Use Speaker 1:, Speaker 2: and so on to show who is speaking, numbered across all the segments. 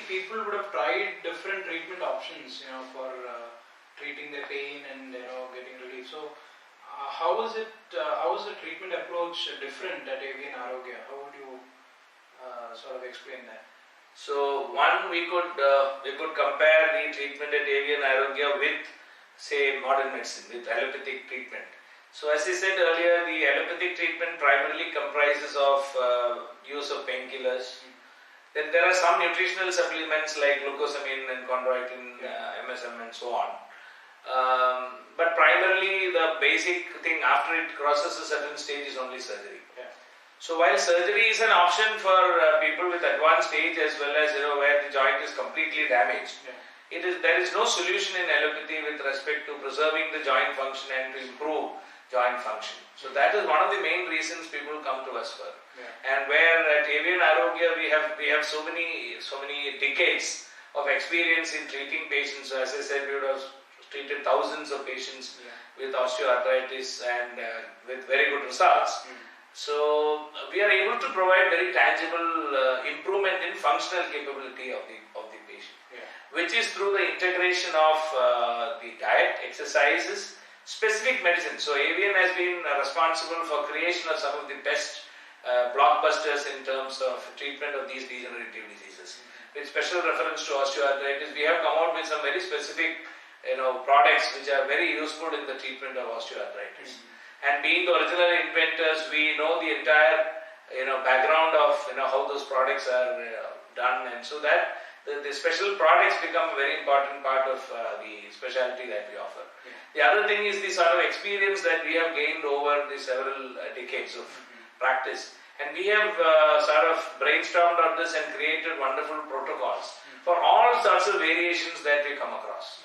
Speaker 1: people would have tried different treatment options, for treating their pain and getting relief. So, how is it? How is the treatment approach different at AVN Arogya? How would you sort of explain that?
Speaker 2: So, one, we could compare the treatment at AVN Arogya with, say, modern medicine, with allopathic treatment. So, as I said earlier, the allopathic treatment primarily comprises of use of painkillers. Then there are some nutritional supplements like glucosamine and chondroitin, MSM and so on. But primarily the basic thing after it crosses a certain stage is only surgery.
Speaker 1: Yeah.
Speaker 2: So while surgery is an option for people with advanced stage as well as where the joint is completely damaged, there is no solution in allopathy with respect to preserving the joint function and to improve joint function. So that is one of the main reasons people come to us for. And where at AVN Arogya we have so many decades of experience in treating patients. So as I said, we would have treated thousands of patients with osteoarthritis and with very good results. So we are able to provide very tangible improvement in functional capability of the patient, which is through the integration of the diet, exercises, specific medicine. So AVN has been responsible for creation of some of the best blockbusters in terms of treatment of these degenerative diseases. With special reference to osteoarthritis, we have come out with some very specific products which are very useful in the treatment of osteoarthritis. And being the original inventors, we know the entire background of how those products are done, and so that the special products become a very important part of the specialty that we offer. The other thing is the sort of experience that we have gained over the several decades of practice, and we have sort of brainstormed on this and created wonderful protocols for all sorts of variations that we come across.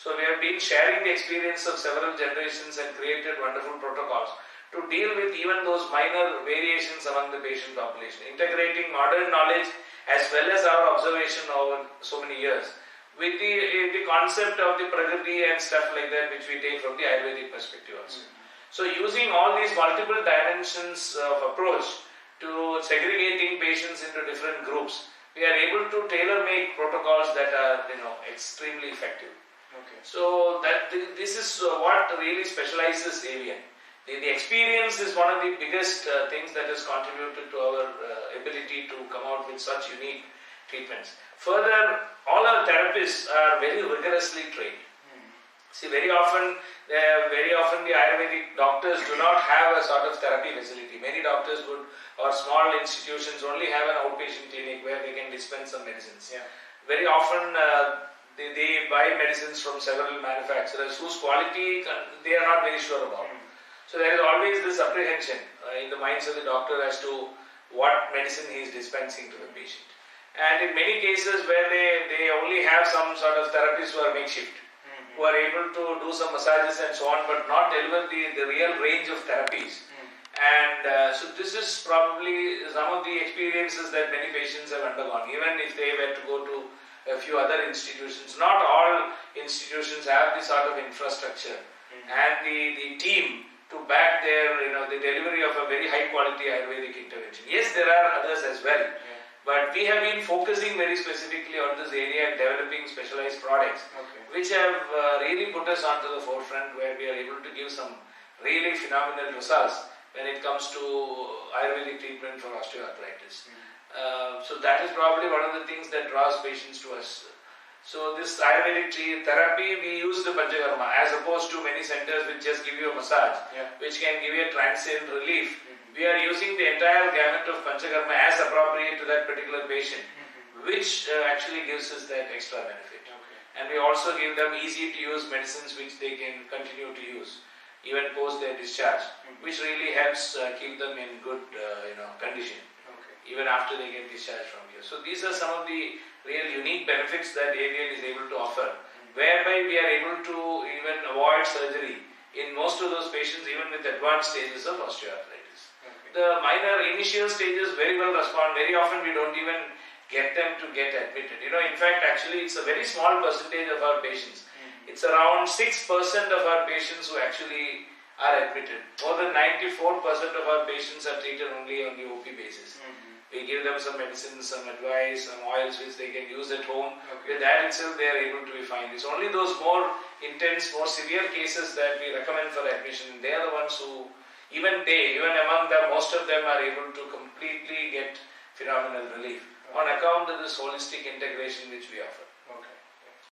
Speaker 2: So we have been sharing the experience of several generations and created wonderful protocols to deal with even those minor variations among the patient population, integrating modern knowledge as well as our observation over so many years with the concept of the Prakriti and stuff like that, which we take from the Ayurvedic perspective also. So using all these multiple dimensions of approach to segregating patients into different groups, we are able to tailor-make protocols that are extremely effective. So this is what really specializes AVN. The experience is one of the biggest things that has contributed to our ability to come out with such unique treatments. Further, all our therapists are very rigorously trained. See, very often the Ayurvedic doctors do not have a sort of therapy facility. Many doctors or small institutions only have an outpatient clinic where they can dispense some medicines. Very often they buy medicines from several manufacturers whose quality they are not very sure about. So there is always this apprehension in the minds of the doctor as to what medicine he is dispensing to the patient. And in many cases where they only have some sort of therapists who are makeshift, who are able to do some massages and so on, but not deliver the real range of therapies. And so this is probably some of the experiences that many patients have undergone, even if they were to go to a few other institutions. Not all institutions have this sort of infrastructure and the team to back their, the delivery of a very high quality Ayurvedic intervention. Yes, there are others as well. But we have been focusing very specifically on this area and developing specialized products, which have really put us onto the forefront, where we are able to give some really phenomenal results when it comes to Ayurvedic treatment for osteoarthritis. So that is probably one of the things that draws patients to us. So this Ayurvedic therapy, we use the Panchakarma as opposed to many centers which just give you a massage, which can give you a transient relief. We are using the entire gamut of Panchakarma as appropriate to that particular patient, which actually gives us that extra benefit. And we also give them easy to use medicines which they can continue to use even post their discharge, which really helps keep them in good condition even after they get discharged from here. So these are some of the real unique benefits that AVN is able to offer, whereby we are able to even avoid surgery in most of those patients even with advanced stages of osteoarthritis. The minor initial stages very well respond. Very often we don't even get them to get admitted. In fact, actually it's a very small percentage of our patients. It's around 6% of our patients who actually are admitted. More than 94% of our patients are treated only on the OP basis. We give them some medicines, some advice, some oils which they can use at home.
Speaker 1: Okay.
Speaker 2: With that itself, they are able to be fine. It's only those more intense, more severe cases that we recommend for admission. They are the ones who, even among them, most of them are able to completely get phenomenal relief on account of this holistic integration which we offer.
Speaker 1: Okay.